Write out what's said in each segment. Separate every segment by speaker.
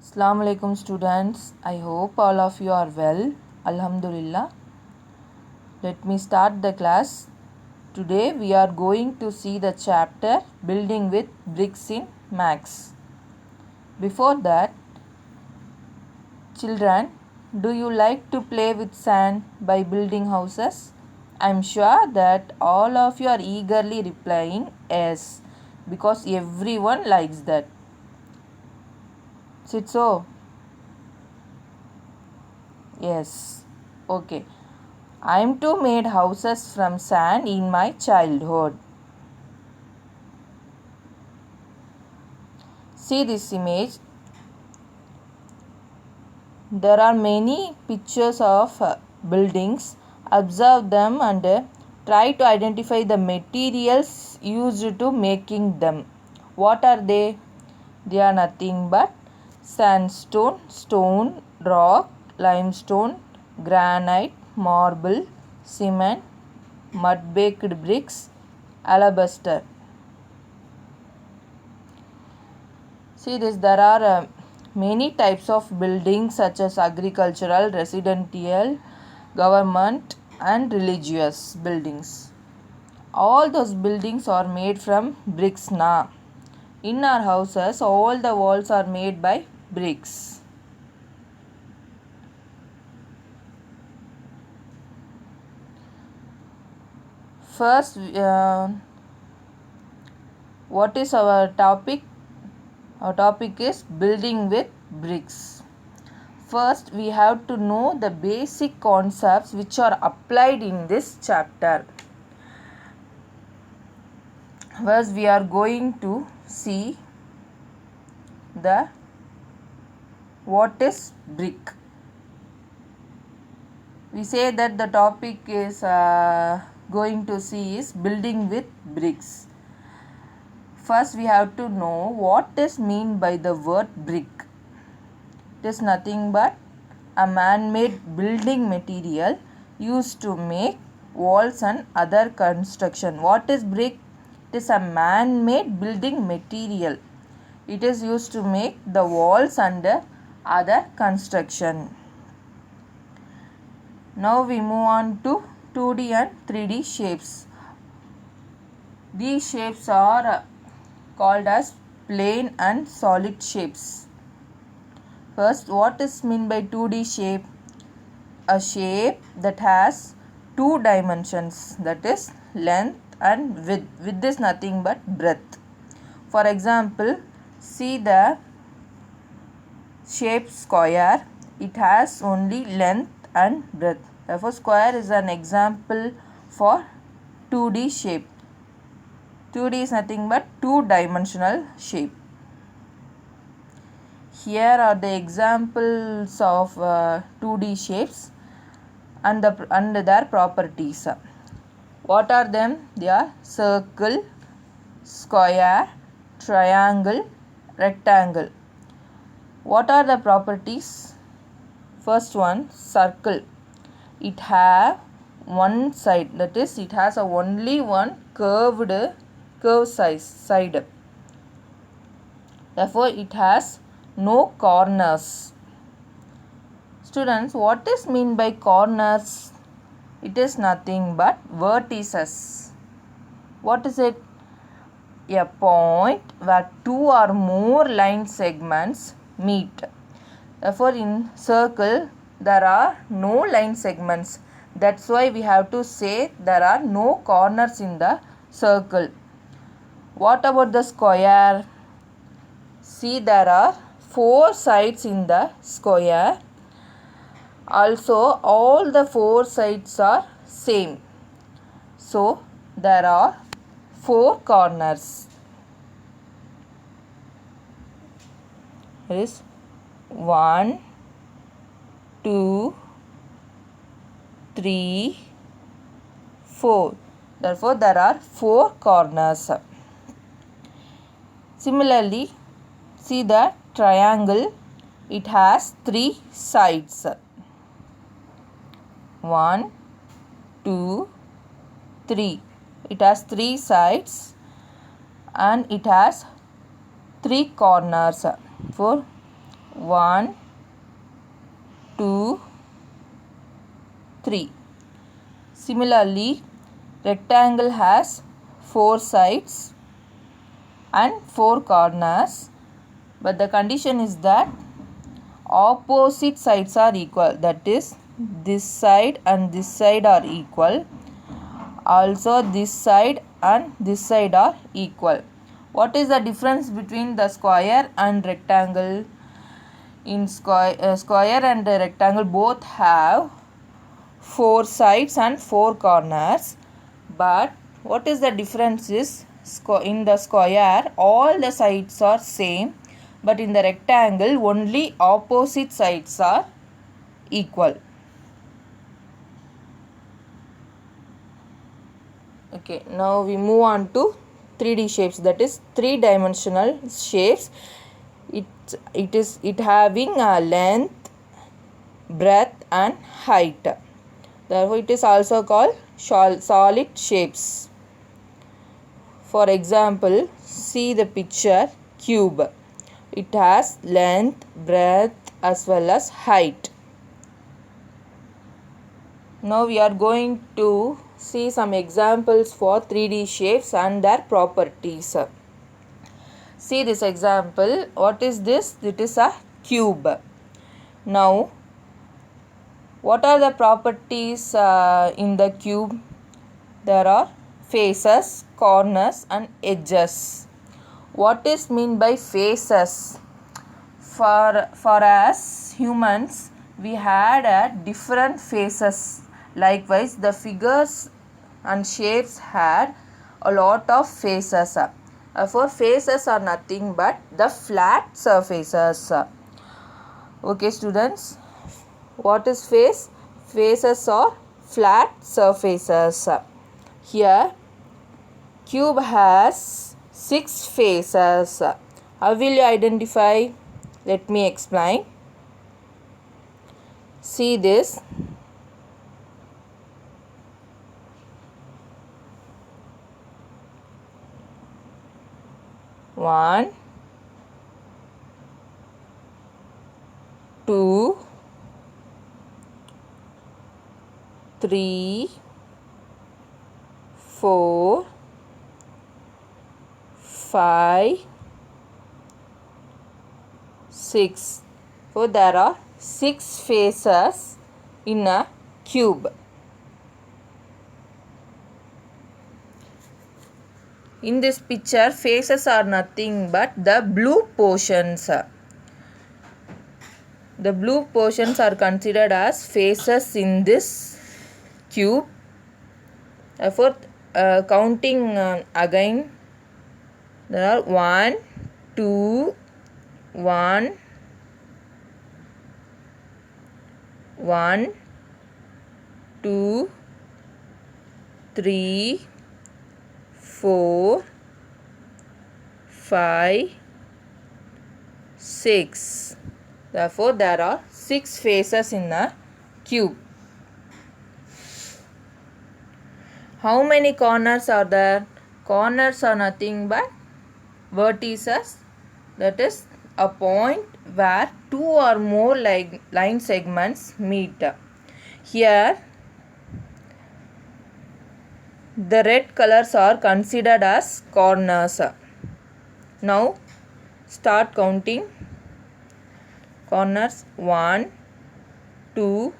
Speaker 1: Assalamu alaikum students. I hope all of you are well. Alhamdulillah. Let me start the class. Today we are going to see the chapter Building with Bricks in Max. Before that, children, do you like to play with sand by building houses? I am sure that all of you are eagerly replying yes, because everyone likes that. Is it so? Yes. Okay. I am too made houses from sand in my childhood. See this image. There are many pictures of buildings. Observe them and try to identify the materials used to making them. What are they? They are nothing but sandstone, stone, rock, limestone, granite, marble, cement, mud-baked bricks, alabaster. See this, there are many types of buildings such as agricultural, residential, government and religious buildings. All those buildings are made from bricks now. In our houses, all the walls are made by bricks. First, what is our topic? Our topic is building with bricks. First, we have to know the basic concepts which are applied in this chapter. First, we are going to see what is brick. We say that the topic is going to see is building with bricks. First, we have to know what is meant by the word brick. It is nothing but a man-made building material used to make walls and other construction. What is brick? It is a man-made building material. It is used to make the walls and other construction. Now we move on to 2D and 3D shapes. These shapes are called as plane and solid shapes. First, what is meant by 2D shape? A shape that has two dimensions, that is length and width. Width is nothing but breadth. For example, see the shape square. It has only length and breadth. Therefore, square is an example for 2D shape. 2D is nothing but two-dimensional shape. Here are the examples of 2D shapes and their properties. What are them? They are circle, square, triangle, rectangle. What are the properties? First one, circle. It has one side, that is it has only one curved side. Therefore, it has no corners. Students, what is meant by corners? It is nothing but vertices. What is it? A point where two or more line segments meet. Therefore, in circle, there are no line segments. That's why we have to say there are no corners in the circle. What about the square? See, there are four sides in the square. Also, all the four sides are same. So, there are four corners. There is 1, 2, 3, 4. Therefore, there are four corners. Similarly, see the triangle. It has three sides. 1, 2, 3. It has three sides and it has three corners. For 1, 2, 3. Similarly, rectangle has 4 sides and 4 corners, but the condition is that opposite sides are equal, that is this side and this side are equal, also this side and this side are equal. What is the difference between the square and rectangle? In square and the rectangle both have 4 sides and 4 corners, but what is the difference is in the square all the sides are same, but in the rectangle only opposite sides are equal. Okay, now we move on to 3D shapes, that is 3-dimensional shapes. It having a length, breadth and height. Therefore, it is also called solid shapes. For example, see the picture cube. It has length, breadth as well as height. Now we are going to see some examples for 3D shapes and their properties. See this example. What is this? It is a cube. Now, what are the properties in the cube? There are faces, corners and edges. What is mean by faces? For us humans, we had different faces. Likewise, the figures and shapes had a lot of faces. For faces are nothing but the flat surfaces. Okay, students, what is face? Faces are flat surfaces. Here, cube has 6 faces. How will you identify? Let me explain. See this. One, two, 3, 4, 5, 6. So there are 6 faces in a cube. In this picture, faces are nothing but the blue portions. The blue portions are considered as faces in this cube. Therefore, counting again, there are 1, 2, 1, 1, 2, 3, 4, 5, 6. Therefore, there are 6 faces in a cube. How many corners are there? Corners are nothing but vertices, that is a point where 2 or more line segments meet. Here, the red colors are considered as corners. Now, start counting. Corners 1, 2,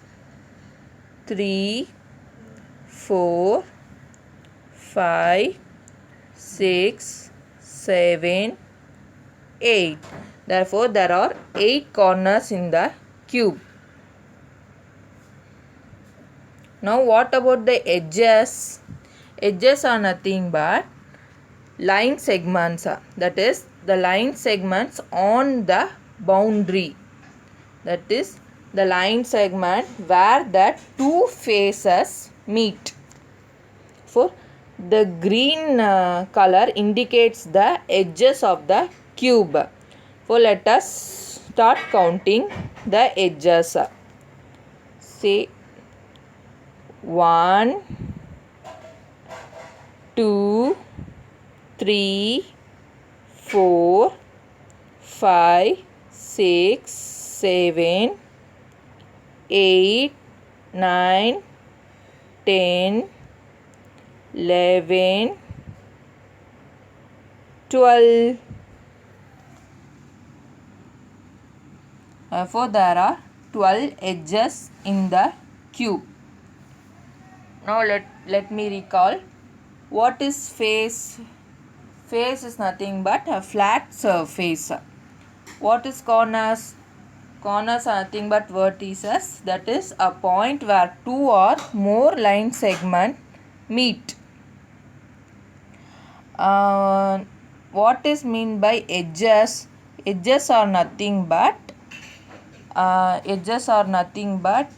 Speaker 1: 3, 4, 5, 6, 7, 8. Therefore, there are 8 corners in the cube. Now, what about the edges? Edges are nothing but line segments. That is, the line segments on the boundary. That is, the line segment where the 2 faces meet. For the green color indicates the edges of the cube. So let us start counting the edges. Say 1, 2, 3, 4, 5, 6, 7, 8, 9, 10, 11, 12. Therefore, there are 12 edges in the cube. Now let me recall. What is face? Face is nothing but a flat surface. What is corners? Corners are nothing but vertices. That is a point where two or more line segments meet. What is mean by edges? Edges are nothing but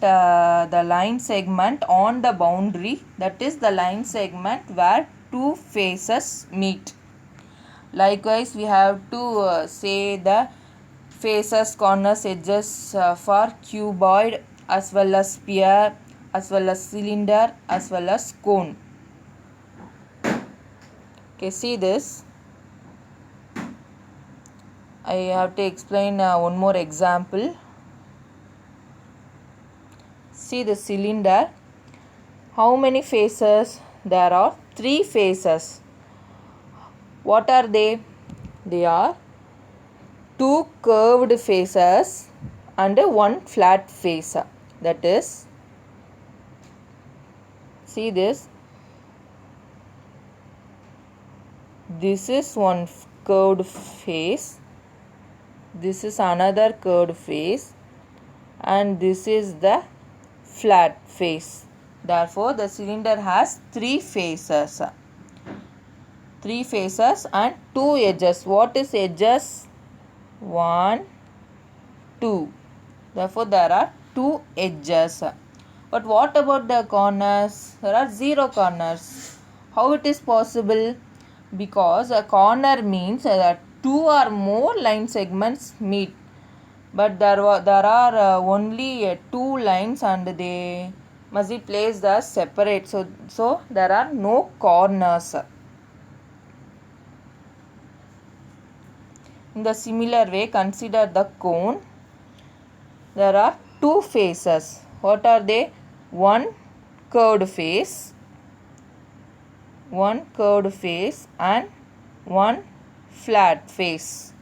Speaker 1: the line segment on the boundary, that is the line segment where two faces meet. Likewise, we have to say the faces, corners, edges for cuboid as well as sphere as well as cylinder as well as cone. Okay, see this. I have to explain one more example. See the cylinder. How many faces? There are 3 faces. What are they? They are 2 curved faces and 1 flat face. That is, see this. This is one curved face. This is another curved face. And this is the flat face. Therefore, the cylinder has 3 faces. 3 faces and 2 edges. What is edges? 1, 2. Therefore, there are 2 edges. But what about the corners? There are 0 corners. How it is possible? Because a corner means that 2 or more line segments meet. But there are only 2 lines and they must be placed as separate. So there are no corners. In the similar way, consider the cone. There are 2 faces. What are they? 1 curved face, 1 curved face and 1 flat face.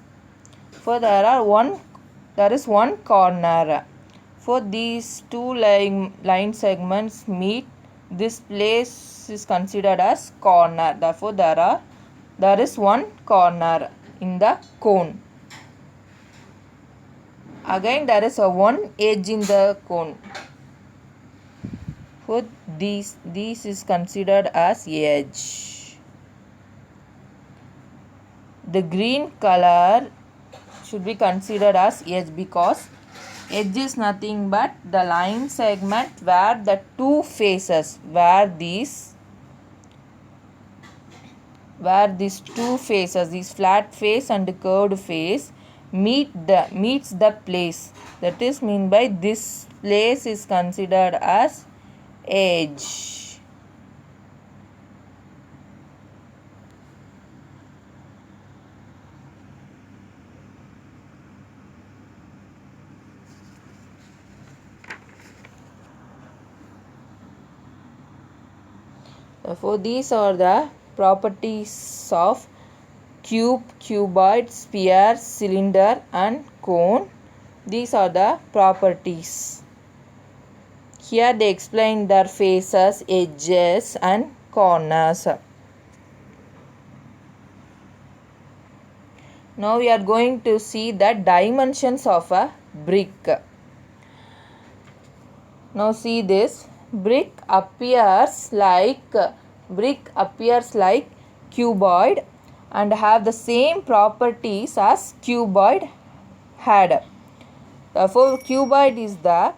Speaker 1: For there is one corner. For these 2 line segments meet, this place is considered as corner. Therefore, there is one corner in the cone. Again, there is one edge in the cone. So this is considered as edge. The green color should be considered as edge because edge is nothing but the line segment where the 2 faces, where these 2 faces, this flat face and curved face meets the place. That is mean by this place is considered as edge. Therefore, these are the properties of cube, cuboid, sphere, cylinder and cone. These are the properties. Here they explain their faces, edges and corners. Now we are going to see the dimensions of a brick. Now see this. Brick appears like cuboid and have the same properties as cuboid had. Therefore, cuboid is the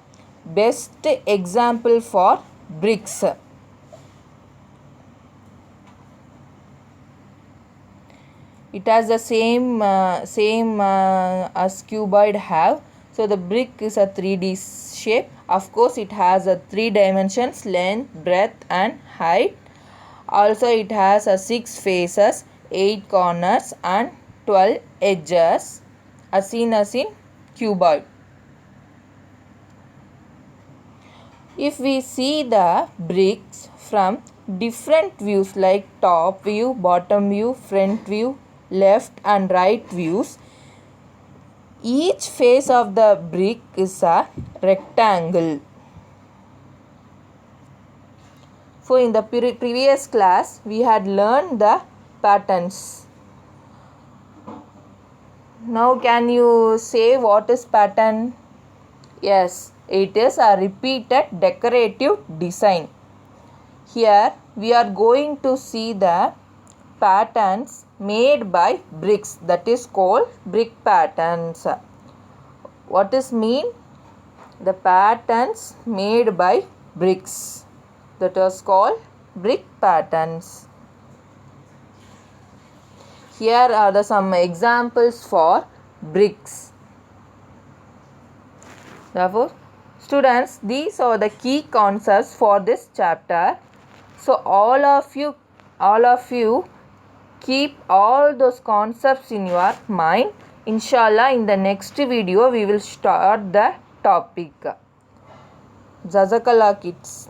Speaker 1: best example for bricks. It has the same as cuboid have. So the brick is a 3D shape. Of course, it has a 3 dimensions: length, breadth and height. Also, it has a 6 faces, 8 corners and 12 edges, as seen in cuboid. If we see the bricks from different views like top view, bottom view, front view, left and right views, each face of the brick is a rectangle. So in the previous class we had learned the patterns. Now can you say what is pattern? Yes, it is a repeated decorative design. Here we are going to see the patterns made by bricks, that is called brick patterns. What is mean? The patterns made by bricks, that is called brick patterns. Here are some examples for bricks. Therefore, students, these are the key concepts for this chapter. So all of you keep all those concepts in your mind. Inshallah, in the next video we will start the topic. Jazakallah kids.